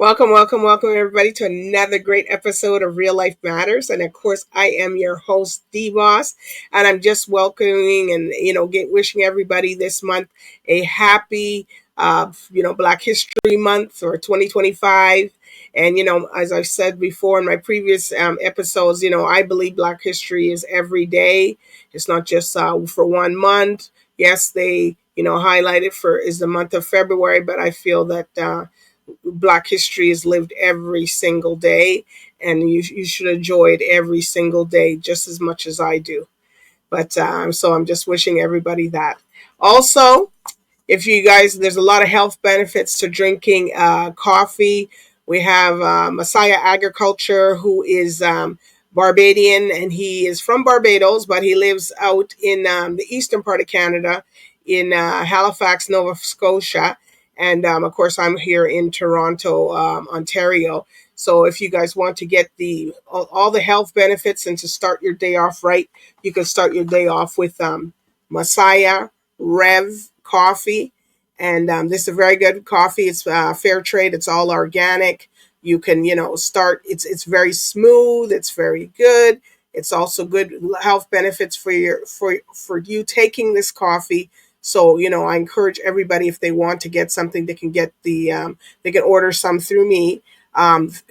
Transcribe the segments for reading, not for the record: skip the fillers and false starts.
Welcome, welcome, welcome, everybody, to another great episode of Real Life Matters. And of course, I am your host, DBoss, and I'm just welcoming and wishing everybody this month a happy, Black History Month or 2025. And as I've said before in my previous episodes, I believe Black history is every day. It's not just for 1 month. Yes, they highlight it for is the month of February, but I feel that. Black history is lived every single day, and you should enjoy it every single day just as much as I do. But so I'm just wishing everybody that. Also, if you guys, there's a lot of health benefits to drinking coffee. We have Messiah Agriculture, who is Barbadian, and he is from Barbados, but he lives out in the eastern part of Canada, in Halifax, Nova Scotia. And of course, I'm here in Toronto, Ontario. So if you guys want to get all the health benefits and to start your day off right, you can start your day off with Messiah Rev Coffee. And this is a very good coffee. It's fair trade. It's all organic. You can, start. It's very smooth. It's very good. It's also good health benefits for you taking this coffee. So, I encourage everybody, if they want to get something, they can get they can order some through me,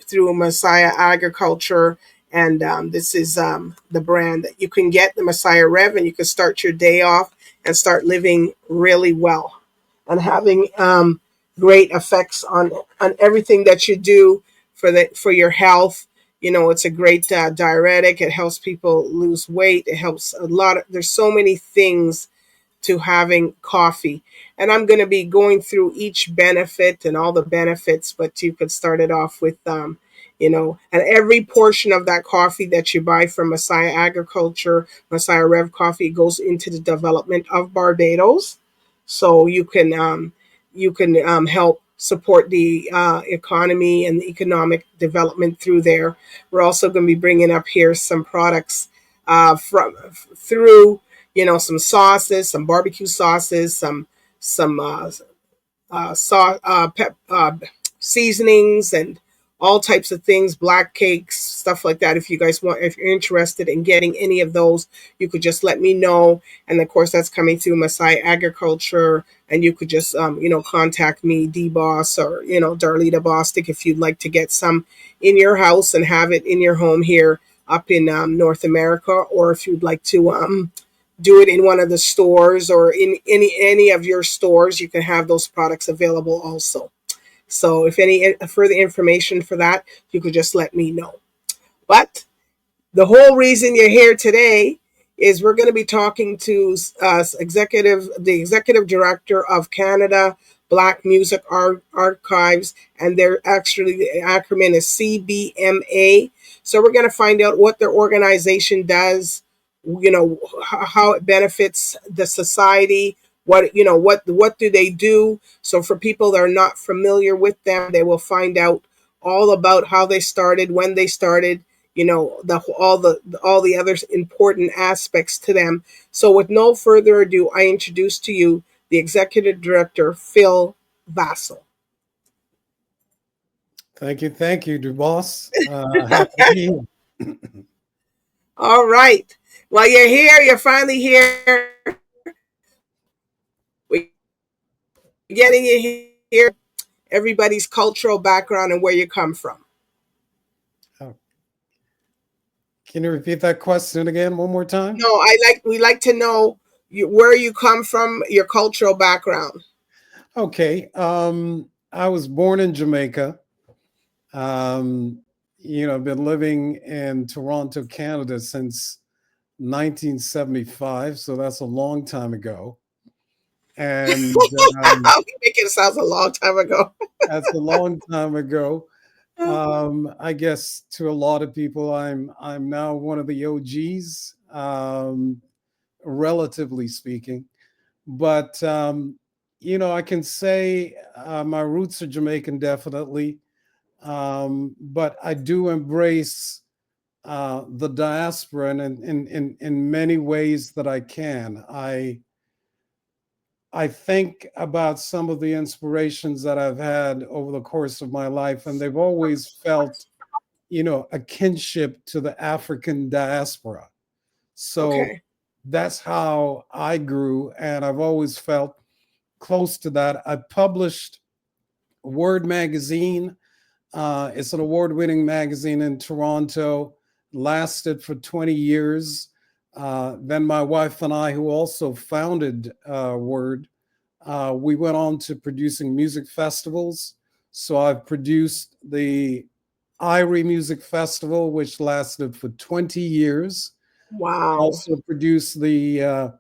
through Messiah Agriculture. And this is the brand that you can get, the Messiah Rev, and you can start your day off and start living really well and having great effects on everything that you do for your health. It's a great diuretic. It helps people lose weight. It helps there's so many things to having coffee. And I'm going to be going through each benefit and all the benefits, but you could start it off with, and every portion of that coffee that you buy from Messiah Agriculture, Messiah Rev Coffee, goes into the development of Barbados. So you can help support the economy and the economic development through there. We're also going to be bringing up here some products through some sauces, some barbecue sauces, some seasonings, and all types of things, black cakes, stuff like that. If you're interested in getting any of those, you could just let me know. And of course, that's coming through Messiah Agriculture. And you could just, contact me, DBoss, or, Darlita Bostic, if you'd like to get some in your house and have it in your home here up in North America, or if you'd like to do it in one of the stores or in any of your stores, you can have those products available also. So if any further information for that, you could just let me know. But the whole reason you're here today is we're going to be talking to the executive director of Canada Black Music Archives, and they're actually, the acronym is CBMA. So we're going to find out what their organization does, how it benefits the society, what do they do. So for people that are not familiar with them, they will find out all about how they started, when they started, all the other important aspects to them. So with no further ado, I introduce to you the executive director, Phil Vassell. Thank you, DuBoss. Happy to be here. All right. Well, you're here. You're finally here. We're getting you here. Everybody's cultural background and where you come from. Oh. Can you repeat that question again one more time? No, we like to know where you come from, your cultural background. Okay. I was born in Jamaica. I've been living in Toronto, Canada since 1975, so that's a long time ago. And You make it sound a long time ago. that's a long time ago. I guess to a lot of people, I'm now one of the OGs, relatively speaking. But I can say my roots are Jamaican, definitely. But I do embrace the diaspora in many ways that I can. I think about some of the inspirations that I've had over the course of my life, and they've always felt, a kinship to the African diaspora. So Okay. that's how I grew, and I've always felt close to that. I published Word Magazine. It's an award-winning magazine in Toronto. Lasted for 20 years. Then my wife and I, who also founded Word, we went on to producing music festivals. So I've produced the Irie Music Festival, which lasted for 20 years. Wow. Also produced the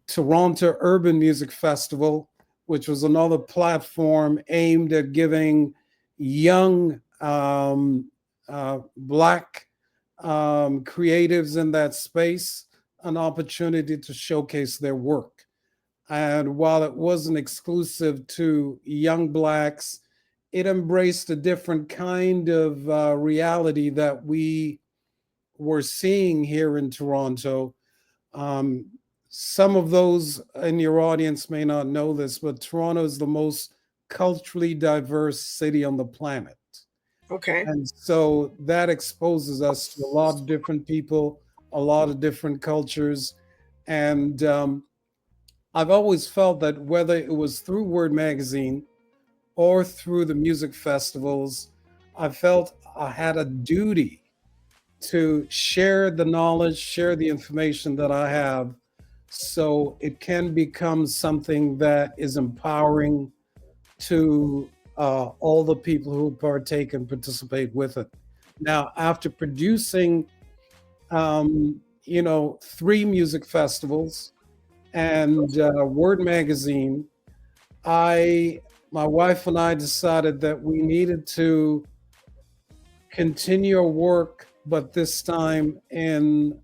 Toronto Urban Music Festival, which was another platform aimed at giving young Black creatives in that space an opportunity to showcase their work. And while it wasn't exclusive to young Blacks, it embraced a different kind of reality that we were seeing here in Toronto. um, some of those in your audience may not know this, but Toronto is the most culturally diverse city on the planet. Okay. And so that exposes us to a lot of different people, a lot of different cultures. And I've always felt that whether it was through Word Magazine or through the music festivals, I felt I had a duty to share the knowledge, share the information that I have, so it can become something that is empowering to all the people who partake and participate with it. Now, after producing, three music festivals and Word Magazine, I, my wife and I decided that we needed to continue our work, but this time in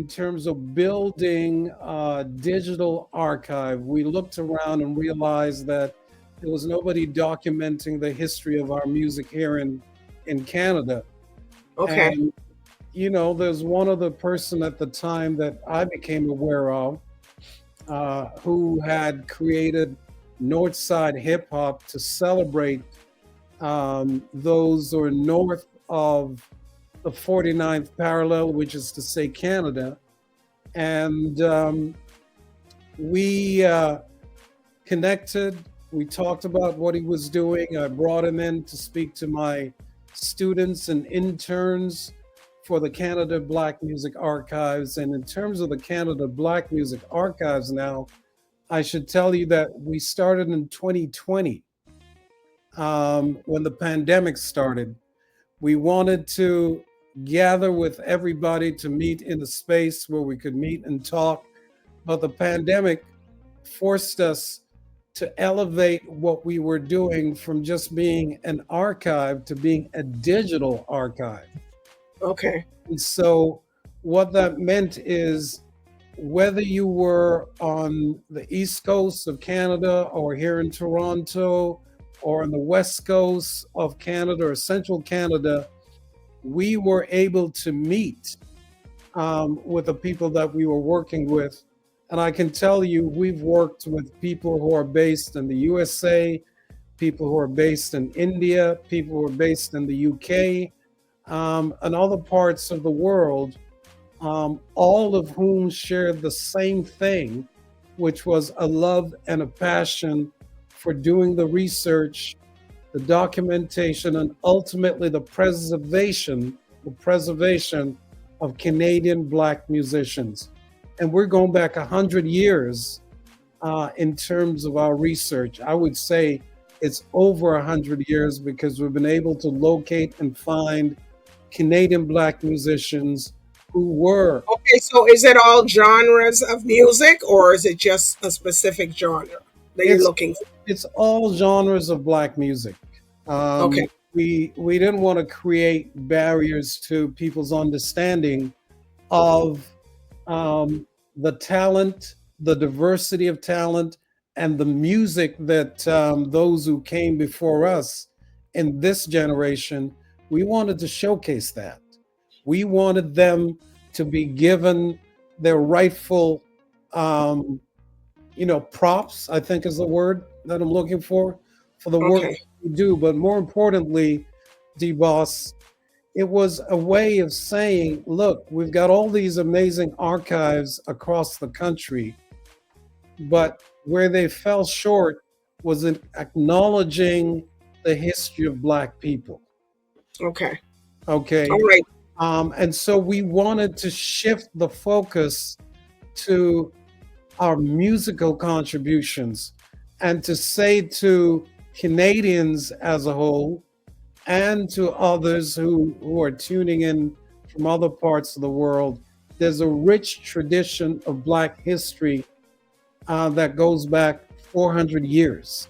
terms of building a digital archive. We looked around and realized that there was nobody documenting the history of our music here in Canada. Okay. And there's one other person at the time that I became aware of who had created Northside Hip Hop to celebrate those who are north of the 49th parallel, which is to say Canada. And we connected. We talked about what he was doing. I brought him in to speak to my students and interns for the Canada Black Music Archives. And in terms of the Canada Black Music Archives now, I should tell you that we started in 2020 when the pandemic started. We wanted to gather with everybody to meet in a space where we could meet and talk, but the pandemic forced us to elevate what we were doing from just being an archive to being a digital archive. Okay. And so, what that meant is whether you were on the East Coast of Canada or here in Toronto or on the West Coast of Canada or Central Canada, we were able to meet with the people that we were working with. And I can tell you, we've worked with people who are based in the USA, people who are based in India, people who are based in the UK, and other parts of the world, all of whom shared the same thing, which was a love and a passion for doing the research, the documentation, and ultimately the preservation of Canadian Black musicians. And we're going back 100 years in terms of our research. I would say it's over 100 years because we've been able to locate and find Canadian Black musicians who were. Okay. So is it all genres of music, or is it just a specific genre that you're It's looking for? it's all genres of Black music. Okay. We didn't want to create barriers to people's understanding of the talent, the diversity of talent, and the music that those who came before us in this generation. We wanted to showcase that. We wanted them to be given their rightful, um, props, I think is the word that I'm looking for the work Okay. we do. But more importantly, D-Boss, it was a way of saying, look, we've got all these amazing archives across the country, but where they fell short was in acknowledging the history of Black people. Okay. All Okay. right. And so we wanted to shift the focus to our musical contributions and to say to Canadians as a whole and to others who are tuning in from other parts of the world, there's a rich tradition of Black history that goes back 400 years.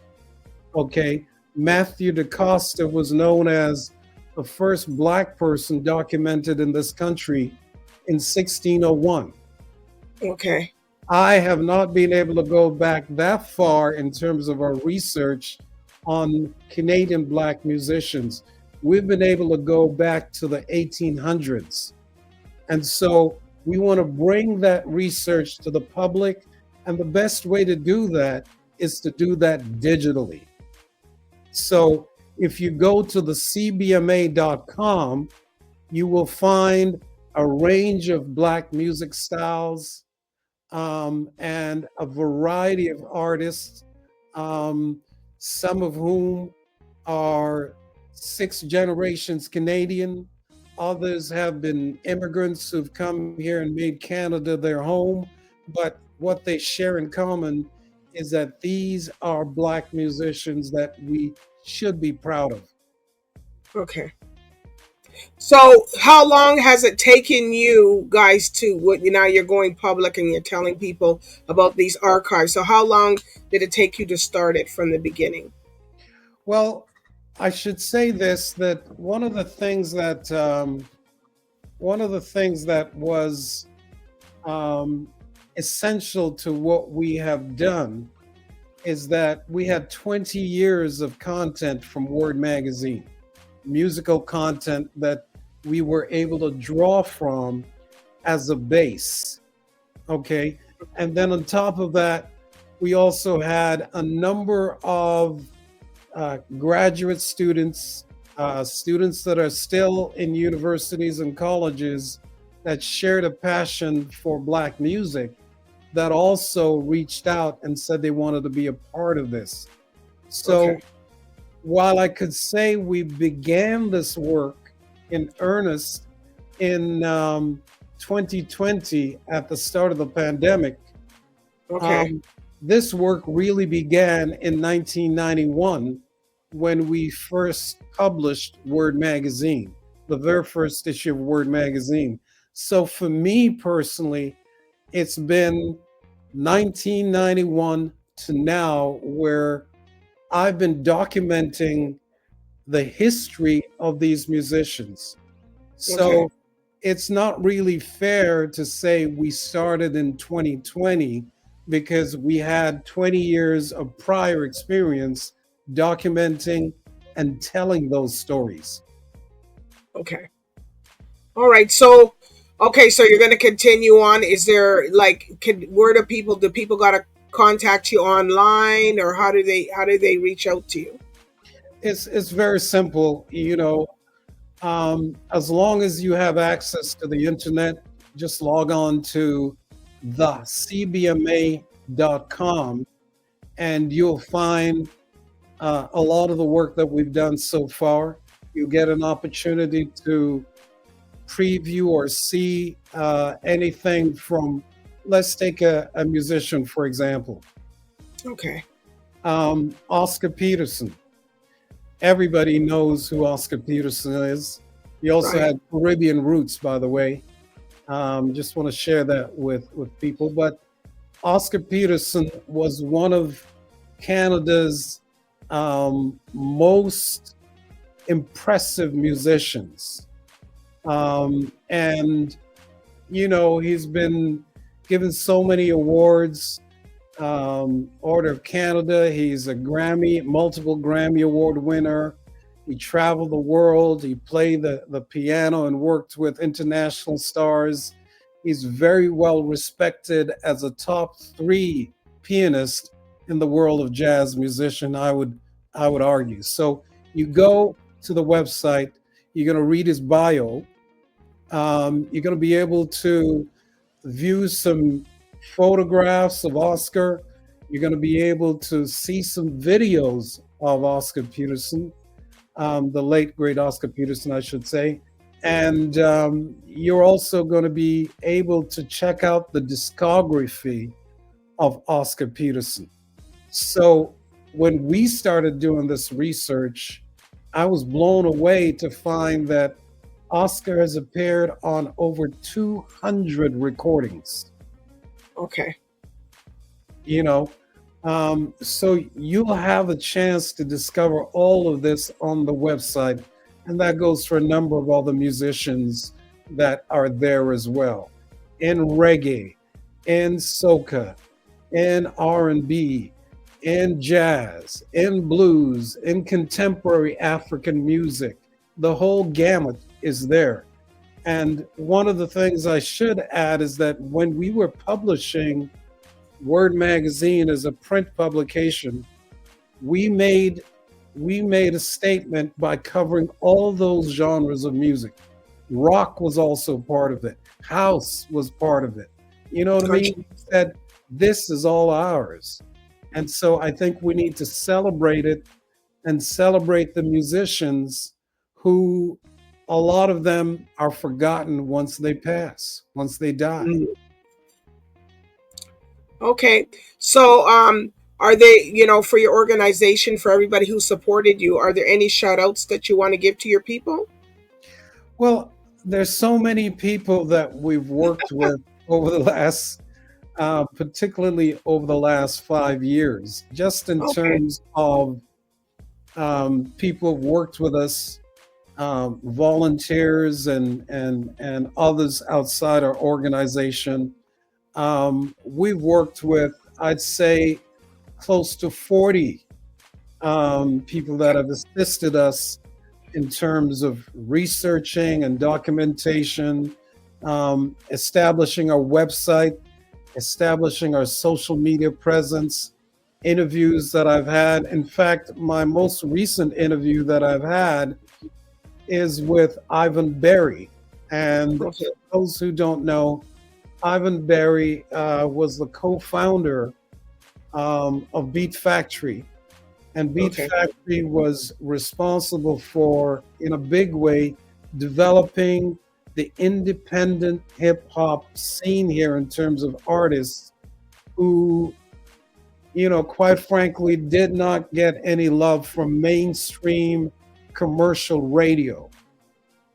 Okay. Matthew DaCosta was known as the first Black person documented in this country in 1601. Okay. I have not been able to go back that far in terms of our research on Canadian Black musicians. We've been able to go back to the 1800s. And so we want to bring that research to the public. And the best way to do that is to do that digitally. So if you go to the CBMA.com, you will find a range of Black music styles, and a variety of artists, um, some of whom are six generations Canadian. Others have been immigrants who've come here and made Canada their home. But what they share in common is that these are Black musicians that we should be proud of. Okay. So, how long has it taken you guys to what you now you're going public and you're telling people about these archives? So, how long did it take you to start it from the beginning? Well, I should say this, that one of the things that was um, essential to what we have done is that we had 20 years of content from Word Magazine, musical content that we were able to draw from as a base. Okay. And then on top of that, we also had a number of graduate students, students that are still in universities and colleges that shared a passion for Black music that also reached out and said they wanted to be a part of this. Okay. So while I could say we began this work in earnest in 2020 at the start of the pandemic, Okay. um, this work really began in 1991 when we first published Word Magazine, the very first issue of Word Magazine. So for me personally, it's been 1991 to now where I've been documenting the history of these musicians. Okay. So it's not really fair to say we started in 2020 because we had 20 years of prior experience documenting and telling those stories. Okay. All right. So, okay. So you're going to continue on. Is there like, where do people got to contact you online, or how do they reach out to you? It's very simple, as long as you have access to the internet, just log on to the CBMA.com and you'll find a lot of the work that we've done so far. You get an opportunity to preview or see anything from, let's take a musician, for example, Okay. Oscar Peterson. Everybody knows who Oscar Peterson is. He also Right. had Caribbean roots, by the way. Just want to share that with people. But Oscar Peterson was one of Canada's most impressive musicians. And, he's been given so many awards. Order of Canada, he's a multiple Grammy Award winner. He traveled the world. He played the piano and worked with international stars. He's very well respected as a top three pianist in the world of jazz musician, I would argue. So you go to the website, you're going to read his bio. You're going to be able to view some photographs of Oscar. You're going to be able to see some videos of Oscar Peterson, the late great Oscar Peterson, I should say. And you're also going to be able to check out the discography of Oscar Peterson. So when we started doing this research, I was blown away to find that Oscar has appeared on over 200 recordings. Okay. You know, so you'll have a chance to discover all of this on the website, and that goes for a number of other musicians that are there as well, in reggae, in soca, in R&B, in jazz, in blues, in contemporary African music. The whole gamut is there. And one of the things I should add is that when we were publishing Word Magazine as a print publication, we made a statement by covering all those genres of music. Rock was also part of it. House was part of it. You know what I mean? We said this is all ours. And so I think we need to celebrate it and celebrate the musicians who a lot of them are forgotten once they pass, once they die. Mm. Okay. So, are they, for your organization, for everybody who supported you, are there any shout outs that you want to give to your people? Well, there's so many people that we've worked with over the last, particularly over the last 5 years, just in Okay. terms of people who've worked with us, volunteers and others outside our organization. We've worked with, I'd say, close to 40 people that have assisted us in terms of researching and documentation, establishing our website, establishing our social media presence, interviews that I've had. In fact, my most recent interview that I've had is with Ivan Berry. And Okay. for those who don't know, Ivan Berry was the co-founder of Beat Factory. And Beat Okay. Factory was responsible for, in a big way, developing the independent hip hop scene here in terms of artists who, quite frankly, did not get any love from mainstream commercial radio.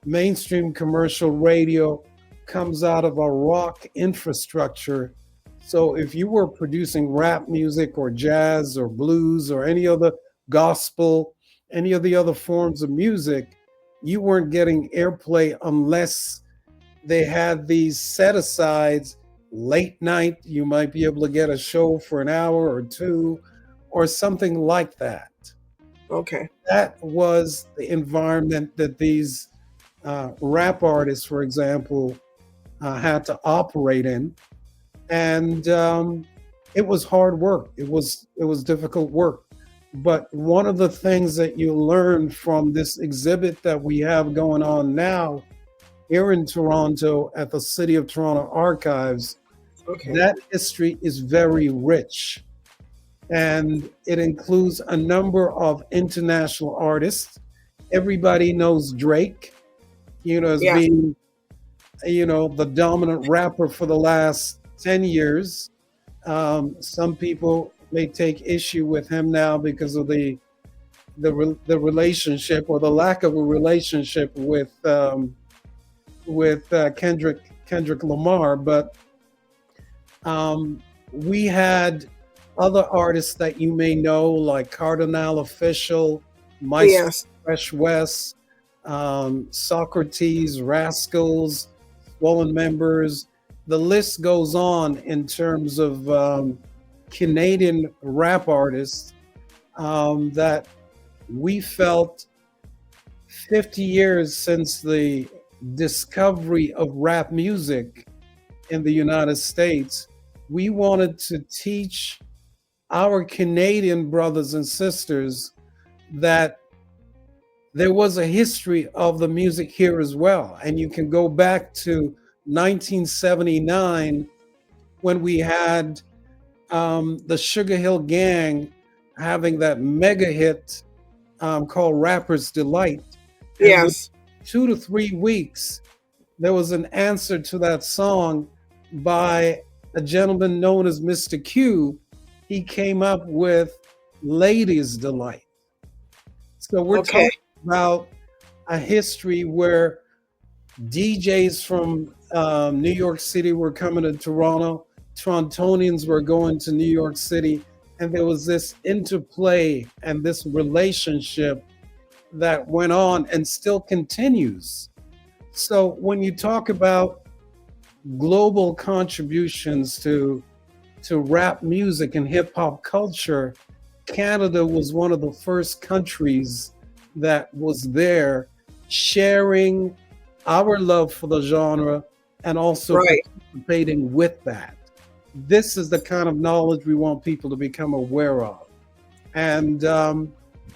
Mainstream commercial radio comes out of a rock infrastructure. So if you were producing rap music or jazz or blues or any other gospel, any of the other forms of music, you weren't getting airplay unless they had these set asides late night. You might be able to get a show for an hour or two or something like that. Okay. That was the environment that these rap artists, for example, had to operate in. And it was hard work. It was difficult work. But one of the things that you learn from this exhibit that we have going on now here in Toronto at the City of Toronto Archives, Okay. that history is very rich. And it includes a number of international artists. Everybody knows Drake, as Yeah. being, the dominant rapper for the last 10 years. Some people may take issue with him now because of the relationship or the lack of a relationship with Kendrick Lamar. But we had other artists that you may know, like Cardinal Official, Maestro Yes. Fresh West, Socrates, Rascals, Swollen Members. The list goes on in terms of Canadian rap artists that we felt 50 years since the discovery of rap music in the United States, we wanted to teach our Canadian brothers and sisters that there was a history of the music here as well. And you can go back to 1979 when we had the Sugar Hill Gang having that mega hit called Rapper's Delight. And within Yes. 2 to 3 weeks, there was an answer to that song by a gentleman known as Mr. Q. He came up with Ladies Delight. So we're Okay. talking about a history where DJs from New York City were coming to Toronto, Torontonians were going to New York City, and there was this interplay and this relationship that went on and still continues. So when you talk about global contributions to rap music and hip hop culture, Canada was one of the first countries that was there sharing our love for the genre and also Right. participating with that. This is the kind of knowledge we want people to become aware of. And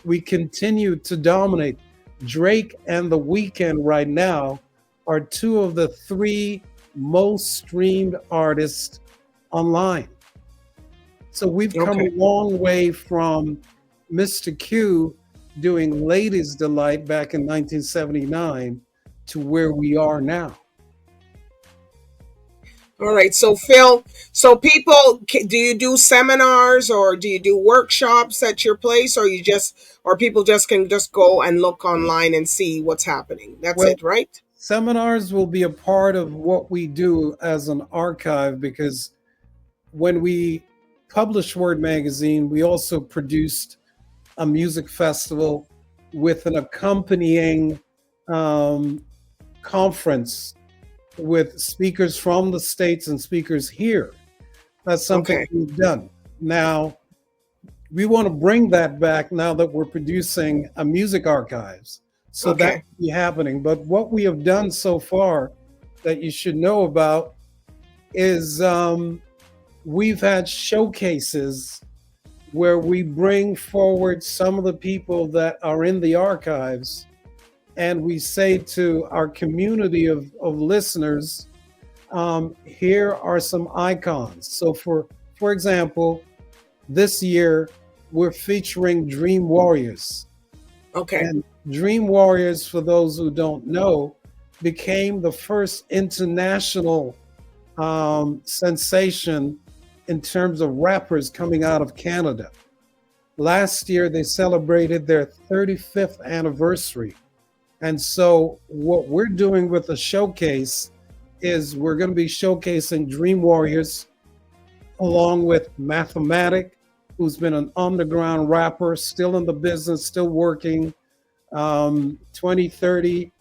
we continue to dominate. Drake and The Weeknd right now are two of the three most streamed artists online. So we've come Okay. a long way from Mr. Q doing Ladies Delight back in 1979 to where we are now. All right. So Phil, so people, do you do seminars or do you do workshops at your place, or you just, or people just can just go and look online and see what's happening? That's Well, it, right? seminars will be a part of what we do as an archive because when we published Word Magazine, we also produced a music festival with an accompanying conference with speakers from the States and speakers here. That's something Okay. we've done. Now, we want to bring that back now that we're producing a music archives. So that Okay. will be happening. But what we have done so far that you should know about is we've had showcases where we bring forward some of the people that are in the archives and we say to our community of listeners, here are some icons. So for example, this year we're featuring Dream Warriors. Okay. And Dream Warriors, for those who don't know, became the first international sensation in terms of rappers coming out of Canada. Last year, they celebrated their 35th anniversary. And so, what we're doing with the showcase is we're going to be showcasing Dream Warriors along with Mathematic, who's been an underground rapper, still in the business, still working 20, 30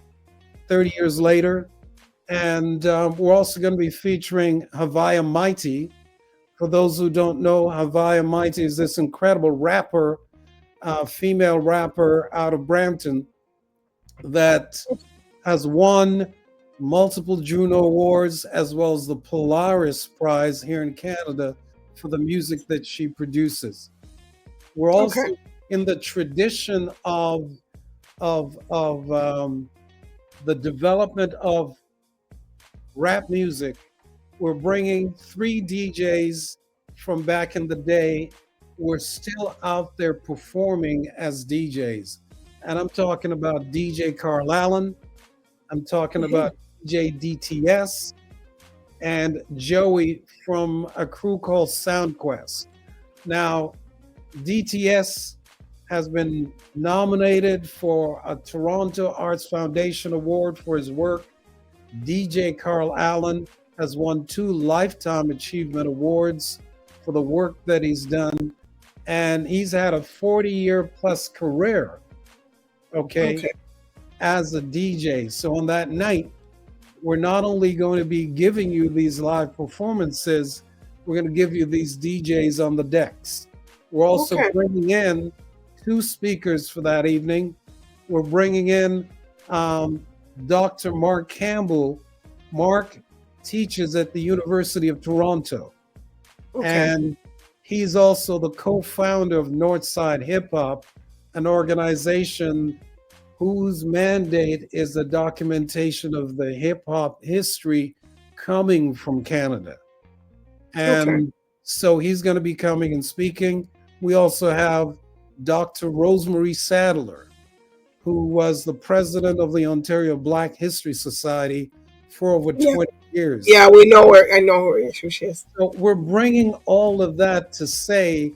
years later. And we're also going to be featuring Havaya Mighty. For those who don't know, Havaya Mighty is this incredible rapper, female rapper out of Brampton that has won multiple Juno Awards as well as the Polaris Prize here in Canada for the music that she produces. We're Okay. also in the tradition of the development of rap music. We're bringing three DJs from back in the day who are still out there performing as DJs. And I'm talking about DJ Carl Allen, I'm talking Mhm. about DJ DTS, and Joey from a crew called SoundQuest. Now, DTS has been nominated for a Toronto Arts Foundation Award for his work. DJ Carl Allen has won 2 Lifetime Achievement Awards for the work that he's done. And he's had a 40-year plus career, okay, Okay. as a DJ. So on that night, we're not only going to be giving you these live performances, we're going to give you these DJs on the decks. We're also Okay. bringing in 2 speakers for that evening. We're bringing in Dr. Mark Campbell. Mark teaches at the University of Toronto, Okay. and He's also the co-founder of Northside Hip Hop, an organization whose mandate is the documentation of the hip hop history coming from Canada. Okay. And so he's going to be coming and speaking. We also have Dr. Rosemary Sadler, who was the president of the Ontario Black History Society for over Yeah. 20 years. Yeah, we know her. I know who she is. So we're bringing all of that to say,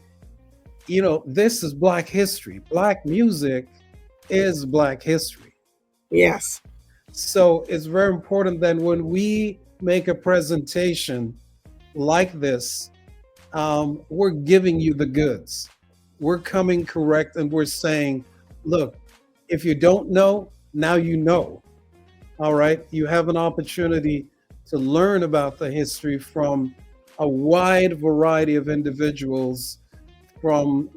this is Black history. Black music is Black history. Yes. So it's very important that when we make a presentation like this, we're giving you the goods. We're coming correct and we're saying, look, if you don't know, now you know. All right. You have an opportunity to learn about the history from a wide variety of individuals, from,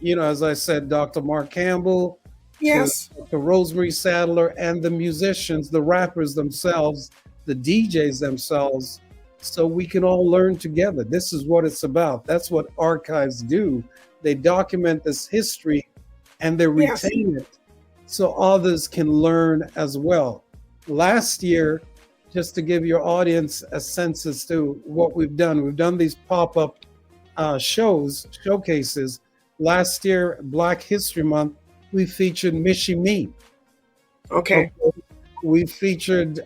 as I said, Dr. Mark Campbell to Yes. Dr. Rosemary Sadler, and the musicians, the rappers themselves, the DJs themselves, so we can all learn together. This is what it's about. That's what archives do. They document this history and they Yes. retain it so others can learn as well. Last year, just to give your audience a sense as to what we've done these pop-up showcases. Last year, Black History Month, we featured Michie Me. Okay. We featured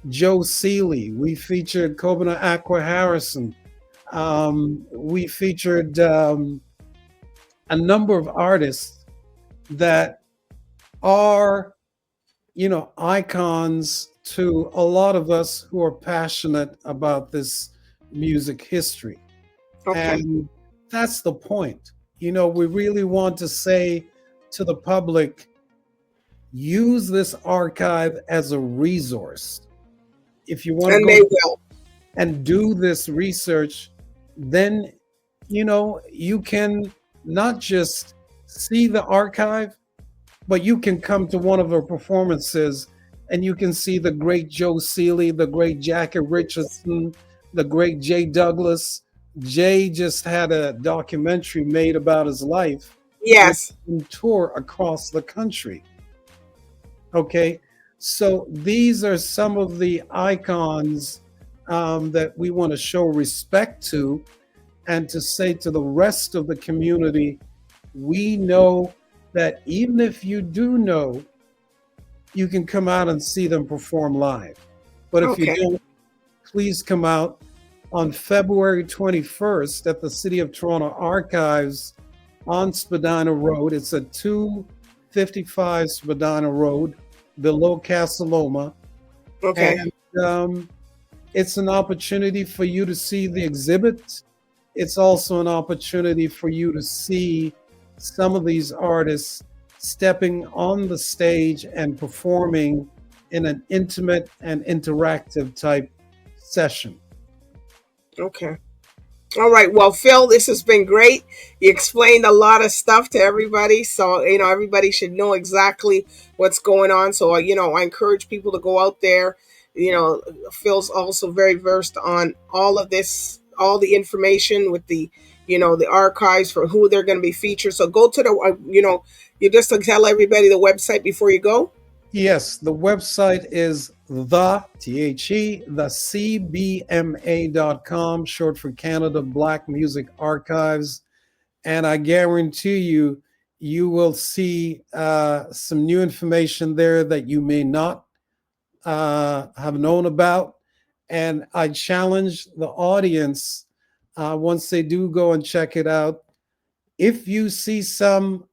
Joe Seeley. We featured Kobina Aqua Harrison. We featured a number of artists that are, icons to a lot of us who are passionate about this music history. Okay. And that's the point. We really want to say to the public, use this archive as a resource. If you want to And go they will. and do this research, then you can not just see the archive, but you can come to one of our performances and you can see the great Joe Seeley, the great Jackie Richardson, the great Jay Douglas. Jay just had a documentary made about his life, Yes. tour across the country. Okay, so these are some of the icons that we want to show respect to, and to say to the rest of the community, we know that even if you do know, you can come out and see them perform live. But if you Okay. don't, please come out on February 21st at the City of Toronto Archives on Spadina Road. It's at 255 Spadina Road, below Casa Loma. Okay. And it's an opportunity for you to see the exhibit. It's also an opportunity for you to see some of these artists stepping on the stage and performing in an intimate and interactive type session. Okay. All right. Well, Phil, this has been great. You explained a lot of stuff to everybody. So, everybody should know exactly what's going on. So, I encourage people to go out there. Phil's also very versed on all of this, all the information with the, the archives for who they're going to be featured. So go to the, you just to tell everybody the website before you go. Yes, the website is the CBMA.com, short for Canada Black Music Archives. And I guarantee you, you will see some new information there that you may not have known about. And I challenge the audience, once they do go and check it out, if you see some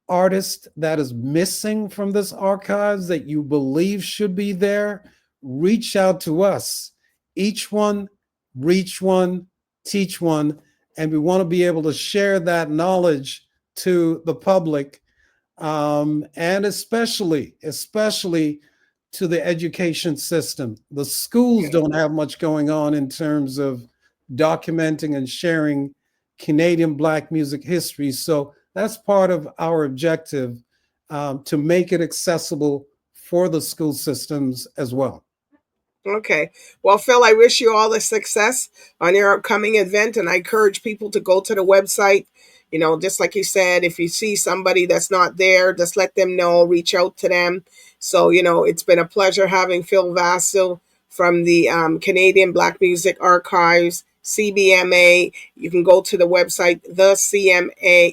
artist that is missing from this archives that you believe should be there, reach out to us. Each one, reach one, teach one. And we want to be able to share that knowledge to the public, and especially to the education system. The schools don't have much going on in terms of documenting and sharing Canadian Black music history. So that's part of our objective, to make it accessible for the school systems as well. Okay. Well, Phil, I wish you all the success on your upcoming event, and I encourage people to go to the website. Just like you said, if you see somebody that's not there, just let them know, reach out to them. So, it's been a pleasure having Phil Vassell from the Canadian Black Music Archives, CBMA. You can go to the website, the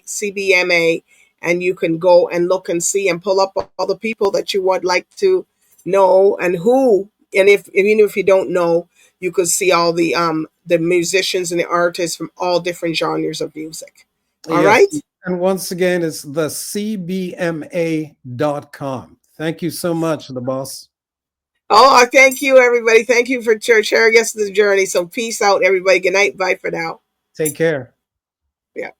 CBMA, and you can go and look and see and pull up all the people that you would like to know and who. And if even if you don't know, you could see all the musicians and the artists from all different genres of music. All Yes. right. And once again, it's the CBMA.com. Thank you so much, the boss. Oh, I thank you, everybody. Thank you for sharing us the journey. So peace out, everybody. Good night. Bye for now. Take care. Yeah.